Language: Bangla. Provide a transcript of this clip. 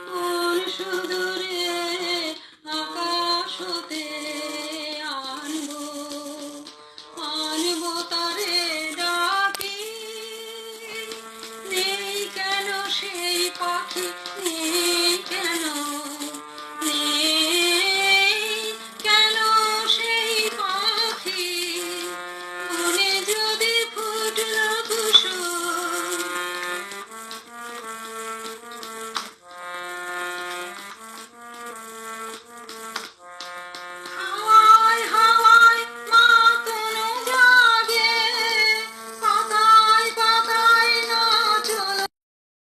কোন সুদূরে আকাশ হতে আনবো, আনবো তারে ডাকি। নেই কেন সেই পাখি, নেই